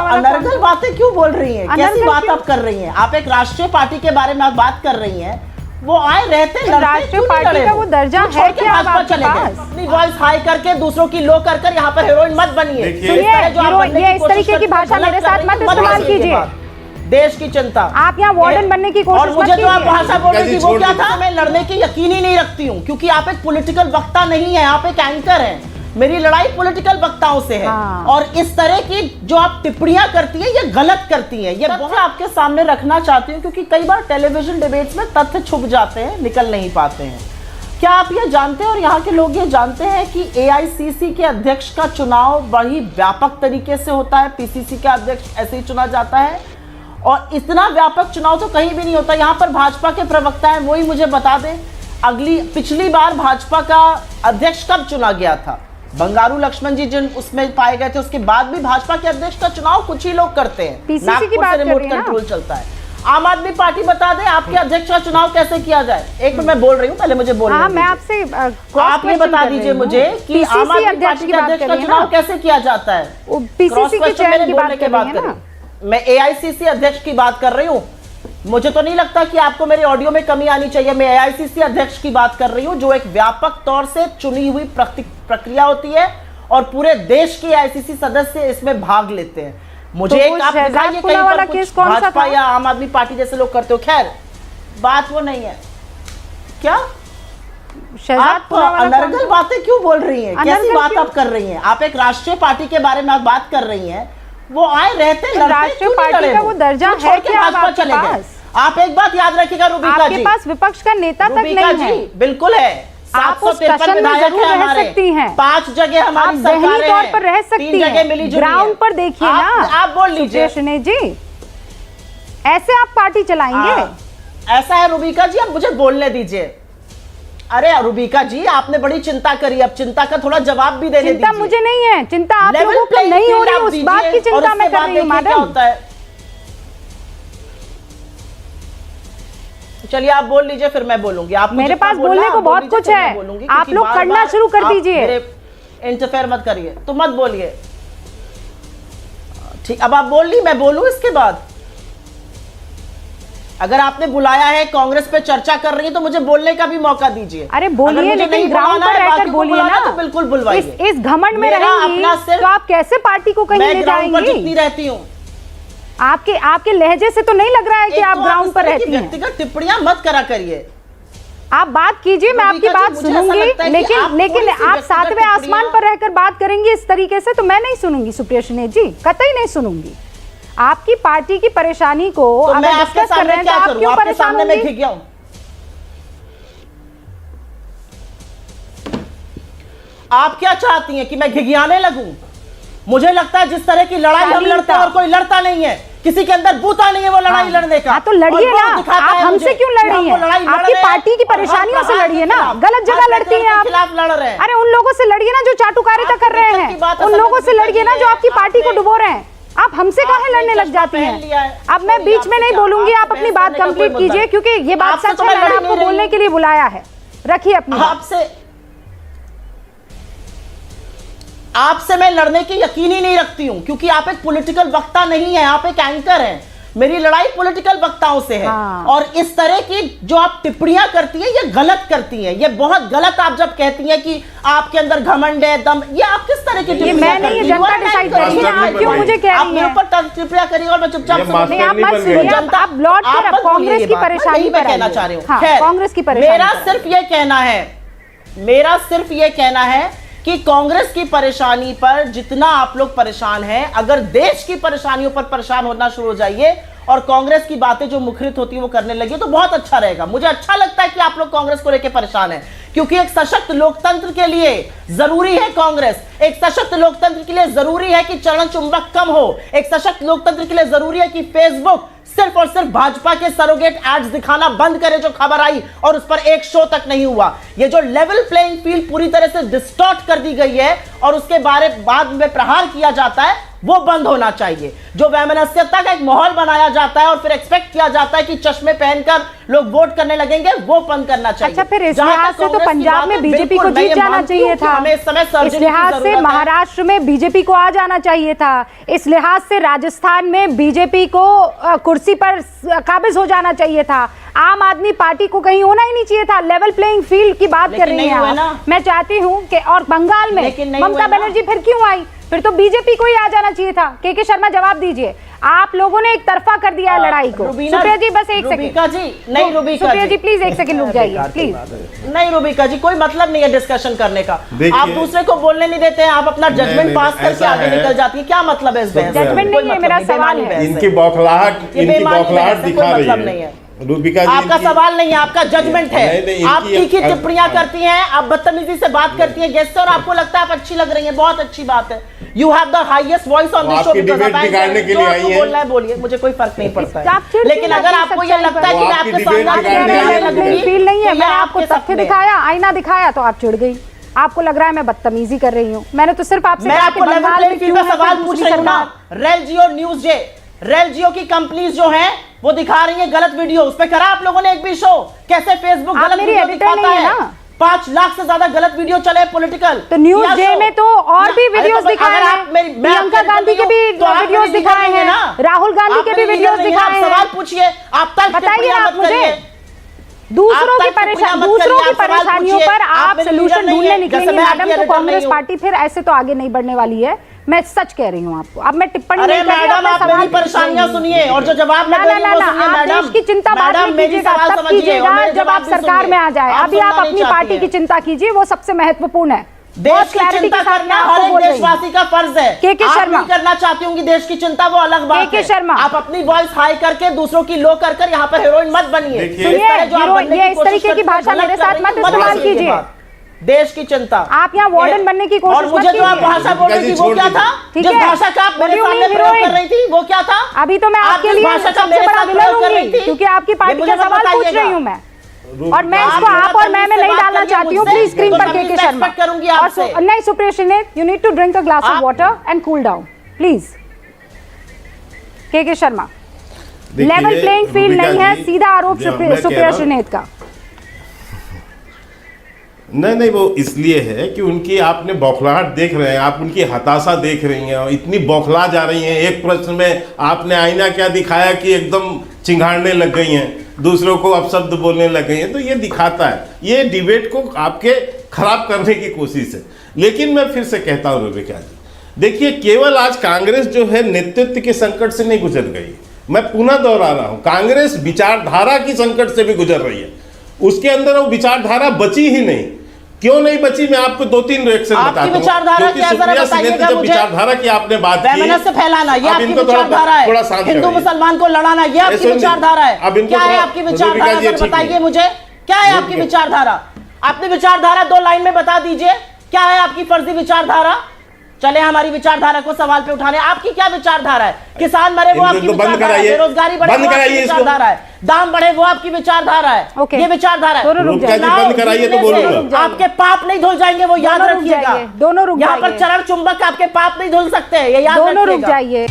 अनर्गल बातें क्यों बोल रही हैं? कैसी बात आप कर रही हैं? आप एक राष्ट्रीय पार्टी के बारे में आप बात कर रही हैं। वो आए रहते राष्ट्रीय पार्टी का वो दर्जा है क्या आपके पास? अपनी वॉइस हाई करके दूसरों की लो कर यहाँ पर हीरोइन मत बनिए। सुनिए, ये इस तरीके की भाषा मेरे साथ मत इस्तेमाल कीजिए। देश की चिंता, आप यहाँ वार्डन बनने की कोशिश और मुझे जो आप भाषा बोल रही थी वो क्या था? मैं लड़ने की यकीन ही नहीं रखती हूँ, क्योंकि आप एक पॉलिटिकल वक्ता नहीं है, आप एक एंकर हैं। मेरी लड़ाई पॉलिटिकल वक्ताओं से है। और इस तरह की जो आप टिप्पणियां करती हैं ये गलत करती हैं। ये बहुत आपके सामने रखना चाहती हूँ, क्योंकि कई बार टेलीविजन डिबेट्स में तथ्य छुप जाते हैं, निकल नहीं पाते हैं। क्या आप ये जानते हैं और यहाँ के लोग ये जानते हैं कि AICC के अध्यक्ष का चुनाव बड़ी व्यापक तरीके से होता है? PCC का अध्यक्ष ऐसे ही चुना जाता है, और इतना व्यापक चुनाव तो कहीं भी नहीं होता। यहाँ पर भाजपा के प्रवक्ता हैं, वही मुझे बता दें पिछली बार भाजपा का अध्यक्ष कब चुना गया था? बंगारू लक्ष्मण जी जिन उसमें पाए गए थे, उसके बाद भी भाजपा के अध्यक्ष का चुनाव कुछ ही लोग करते हैं। PCC की बात कर रही है ना? रिमोट कंट्रोल चलता है। आम आदमी पार्टी बता दे आपके अध्यक्ष का चुनाव कैसे किया जाए? एक मिनट मैं बोल रही हूँ, पहले मुझे बोलने मैं आपसे आप ये बता दीजिए मुझे कि आम आदमी पार्टी के अध्यक्ष का चुनाव कैसे किया जाता है? PCC के चेयरमैन की बात कर रही है ना? मैं AICC अध्यक्ष की बात कर रही हूँ। मुझे तो नहीं लगता कि आपको मेरे ऑडियो में कमी आनी चाहिए। मैं AICC अध्यक्ष की बात कर रही हूँ, जो एक व्यापक तौर से चुनी हुई प्रक्रिया होती है और पूरे देश के AICC सदस्य इसमें भाग लेते हैं। मुझे तो एक आप दिखाइए कहीं पर कुछ भाजपा या आम आदमी पार्टी जैसे लोग करते हो। खैर बात वो नहीं है। क्या आप अनर्गल बातें क्यों बोल रही हैं? कैसी बात आप कर रही हैं? आप एक राष्ट्रीय पार्टी के बारे में आप बात कर रही हैं। वो आए रहते राष्ट्रीय पार्टी का वो दर्जा है क्या आपके पास? आप एक बात याद रखिएगा रूबिका जी, आपके पास विपक्ष का नेता तक नहीं है। बिल्कुल है। आप उस कशन में जरूर रह सकती हैं। 5 जगह हमारी सरकार तौर पर रह सकती हैं। ग्राउंड पर देखिए ना। आप बोल लीजिए जी, ऐसे आप पार्टी चलाएंगे? ऐसा है रूबिका जी, आप मुझे बोलने दीजिए। अरे रूबिका जी, आपने बड़ी चिंता करी, अब चिंता का थोड़ा जवाब भी देने दीजिए। चिंता मुझे नहीं है, चिंता आप लोगों को नहीं हो रही, उस बात की चिंता मैं कर रही हूँ मैडम। चलिए आप बोल लीजिए, फिर मैं बोलूंगी। आप मेरे पास बोलने को बहुत कुछ है, आप लोग करना शुरू कर दीजिए। इंटरफेयर मत करिए, तो मत बोलिए। ठीक, अब आप बोल ली, मैं बोलूं इसके बाद? अगर आपने बुलाया है, कांग्रेस पे चर्चा कर रही है, तो मुझे बोलने का भी मौका दीजिए। अरे बोलिए, लेकिन ग्राउंड पर रहकर बोलिए ना। तो बिल्कुल बुलवाइए। इस घमंड में रहेंगी तो आप कैसे पार्टी को कहीं ले जाएंगी? जितनी रहती हूँ, आपके लहजे से तो नहीं लग रहा है कि आप ग्राउंड पर रहती हैं। व्यक्तिगत टिप्पणियां मत करा करिए। आप बात कीजिए, मैं आपकी बात सुनूंगी, लेकिन आप 7वें आसमान पर रहकर बात करेंगी इस तरीके से तो मैं नहीं सुनूंगी सुप्रिया सुने जी, कतई नहीं सुनूंगी। आपकी पार्टी की परेशानी को तो अगर डिस्कस कर रहे हैं तो आप क्यों परेशान होंगे? मैं घिर गया हूं। आप क्या चाहती हैं कि मैं घिघियाने लगूं? मुझे लगता है जिस तरह की लड़ाई हम लड़ते हैं और कोई लड़ता नहीं है, किसी के अंदर बूता नहीं है वो लड़ाई लड़ने का। तो लड़िए ना, आप हमसे क्यों लड़ रही हैं? आपकी पार्टी की परेशानियों से लड़िए ना, गलत जगह लड़ती हैं आप। खिलाफ लड़ रहे हैं। अरे उन लोगों से लड़िए ना जो चाटुकारिता कर रहे हैं, उन लोगों से लड़िए ना जो आपकी पार्टी को डुबो रहे हैं। आप हमसे काहे लड़ने लग जाती हैं? अब मैं बीच में नहीं बोलूंगी, आप अपनी बात कंप्लीट कीजिए, क्योंकि ये बात सच है, मैंने आपको बोलने के लिए बुलाया है। रखिए अपनी आपसे मैं लड़ने की यकीन ही नहीं रखती हूं, क्योंकि आप एक पॉलिटिकल वक्ता नहीं है, आप एक एंकर हैं। मेरी लड़ाई पॉलिटिकल वक्ताओं से है। और इस तरह की जो आप टिप्पणियां करती हैं ये गलत करती हैं, ये बहुत गलत। आप जब कहती हैं कि आपके अंदर घमंड है, दम, ये आप किस तरह की टिप्पणियां करती हैं? जनता डिसाइड करेगी ना, आप क्यों मुझे कह रही हैं? आप मेरे ऊपर टिप्पणियां करिए और मैं चुपचाप सुनूंगी। आप मत सुनिए, आप लौट कर कांग्रेस की परेशानी पर कहना चाह रही हूं। कांग्रेस की परेशानी, मेरा सिर्फ ये कहना है कि कांग्रेस की परेशानी पर जितना आप लोग परेशान हैं, अगर देश की परेशानियों पर परेशान होना शुरू हो जाइए और कांग्रेस की बातें जो मुखरित होती है वो करने लगी तो बहुत अच्छा रहेगा। मुझे अच्छा लगता है कि आप लोग कांग्रेस को लेकर परेशान हैं, क्योंकि एक सशक्त लोकतंत्र के लिए जरूरी है कांग्रेस। एक सशक्त लोकतंत्र के लिए जरूरी है कि चरण चुंबक कम हो। एक सशक्त लोकतंत्र के लिए जरूरी है कि फेसबुक सिर्फ और सिर्फ भाजपा के सरोगेट एड्स दिखाना बंद करे, जो खबर आई और उस पर एक शो तक नहीं हुआ। ये जो लेवल प्लेइंग फील्ड पूरी तरह से डिस्टॉर्ट कर दी गई है और उसके बाद में प्रहार किया जाता है, वो बंद होना चाहिए। जो वैमनस्यता का एक माहौल बनाया जाता है और फिर एक्सपेक्ट किया जाता है कि चश्मे पहनकर लोग वोट करने लगेंगे, वो बंद करना चाहिए। अच्छा, फिर इस लिहाज से तो पंजाब में बीजेपी को जीत जाना चाहिए था, इस लिहाज से महाराष्ट्र में बीजेपी को आ जाना चाहिए था, इस लिहाज से राजस्थान में बीजेपी को कुर्सी पर काबिज हो जाना चाहिए था, आम आदमी पार्टी को कहीं होना ही नहीं चाहिए था। लेवल प्लेइंग फील्ड की बात कर रही हैं मैं चाहती हूं कि, और बंगाल में ममता बनर्जी फिर क्यों आई? फिर तो बीजेपी को ही आ जाना चाहिए था। के शर्मा जवाब दीजिए, आप लोगों ने एक तरफा कर दिया है लड़ाई को। सुप्रिया जी बस एक सेकंड, सुप्रिया जी प्लीज एक सेकंड रुक जाइए प्लीज। नहीं रुबिका जी, कोई मतलब नहीं है डिस्कशन करने का, आप दूसरे को बोलने नहीं देते हैं, आप अपना जजमेंट पास करके आगे निकल जाती है। क्या मतलब है इस बहस? जजमेंट नहीं है, मेरा सवाल है। इनकी बौखलाहट दिखा रही है रूबिका जी। आपका सवाल नहीं है, आपका जजमेंट है। आप तीखी टिप्पणियां करती हैं, आप बदतमीजी से बात करती हैं गेस्ट से, और आपको लगता है आप अच्छी लग रही हैं, बहुत अच्छी बात है। You have the highest voice on this show because of बिगाड़ने के लिए आई है। बोलना है बोलिए, मुझे कोई फर्क नहीं पड़ता है। लेकिन अगर आपको ये लगता है कि मैं आपके सामने फील नहीं है, मैंने आपको तथ्य दिखाया, आईना दिखाया तो आप चिढ़ गई। आपको लग रहा है मैं बदतमीजी कर रही हूँ। मैंने तो सिर्फ आपसे सवाल पूछ रही हूँ ना। रेल जियो न्यूज जे, रेल जियो की कंपनीज जो हैं वो दिखा रही है गलत वीडियो। उस पे करा आप लोगों ने एक भी शो? कैसे फेसबुक गलत वीडियो दिखाता है? 5 लाख से ज्यादा गलत वीडियो चले पॉलिटिकल। तो न्यूज जे में तो और भी वीडियोस दिखाए हैं, प्रियंका गांधी के भी वीडियोस दिखाए हैं, राहुल गांधी के भी वीडियोस दिखाए हैं। सवाल पूछिए, आप तक बताइए आप मुझे। दूसरों की परेशानियों पर आप सोल्यूशन ढूंढने निकलेंगे मैडम, तो कांग्रेस पार्टी फिर ऐसे तो आगे नहीं बढ़ने वाली है। मैं सच कह रही हूँ आपको। अब मैं टिप्पणी नहीं कर रही हूँ, मैडम आप मेरी परेशानियां सुनिए और जो जवाब मैं दे रही हूं वो सुनिए। आप देश की चिंता बाद में कीजिएगा, तब कीजिएगा जब आप सरकार में आ जाए। अभी आप अपनी पार्टी की चिंता कीजिए, वो सबसे महत्वपूर्ण है। देश की चिंता करना हर एक देशवासी का फर्ज है। के शर्मा करना चाहती हूँ देश की चिंता, वो अलग बात है। के शर्मा आप अपनी वॉइस हाई करके दूसरों की लो कर यहाँ पर हीरोइन मत बनिए। ये इस तरीके की भाषा मेरे साथ मत इस्तेमाल कीजिए। देश की चिंता, आप यहाँ वार्डन बनने की कोशिश और मुझे जो आप भाषा बोल रही थी वो क्या था? जिस भाषा का आप मेरे सामने प्रयोग कर रही थी वो क्या था? अभी तो मैं आपके लिए सबसे बड़ा विलन हूंगी, क्योंकि आपकी पार्टी का सवाल पूछ रही हूँ मैं, और मैं इसको आप और मैं नहीं डालना चाहती हूँ। प्लीज स्क्रीन पर के शर्मा करूंगी और नहीं Supriya, you need to drink a glass of water and cool down please. K Sharma, level playing field नहीं है, सीधा आरोप सुप्रिया श्रीनेत का। नहीं, वो इसलिए है कि उनकी आपने बौखलाहट देख रहे हैं, आप उनकी हताशा देख रही हैं और इतनी बौखला जा रही हैं। एक प्रश्न में आपने आईना क्या दिखाया कि एकदम चिंघाड़ने लग गई हैं, दूसरों को अपशब्द बोलने लग गई हैं। तो ये दिखाता है, ये डिबेट को आपके खराब करने की कोशिश है। लेकिन मैं फिर से कहता हूँ रूबिका जी, देखिए केवल आज कांग्रेस जो है नेतृत्व के संकट से नहीं गुजर गई, मैं पुनः दोहरा रहा हूँ, कांग्रेस विचारधारा की संकट से भी गुजर रही है। उसके अंदर वो विचारधारा बची ही नहीं। क्यों नहीं बची, मैं आपको 2-3 रिएक्शन बताता हूं। विचारधारा क्या जब विचारधारा की आपने बात की, से फैलाना ये आपकी विचारधारा है, हिंदू मुसलमान को लड़ाना ये आपकी विचारधारा है। क्या है आपकी विचारधारा, बताइए मुझे, क्या है आपकी विचारधारा? अपनी विचारधारा 2 लाइन में बता दीजिए, क्या है आपकी फर्जी विचारधारा? चले हमारी विचारधारा को सवाल पे उठाने, आपकी क्या विचारधारा है? किसान मरे वो आपकी विचारधारा है, बेरोजगारी बढ़े वो आपकी विचारधारा है, दाम बढ़े वो आपकी विचारधारा है, ये विचारधारा है। बंद कराइए तो बोलूंगा। आपके पाप नहीं धुल जाएंगे, वो याद रखिएगा। दोनों रुक जाइए, यहाँ पर चरण चुंबक आपके पाप नहीं धुल सकते, ये याद रखिएगा। दोनों रुक जाइए।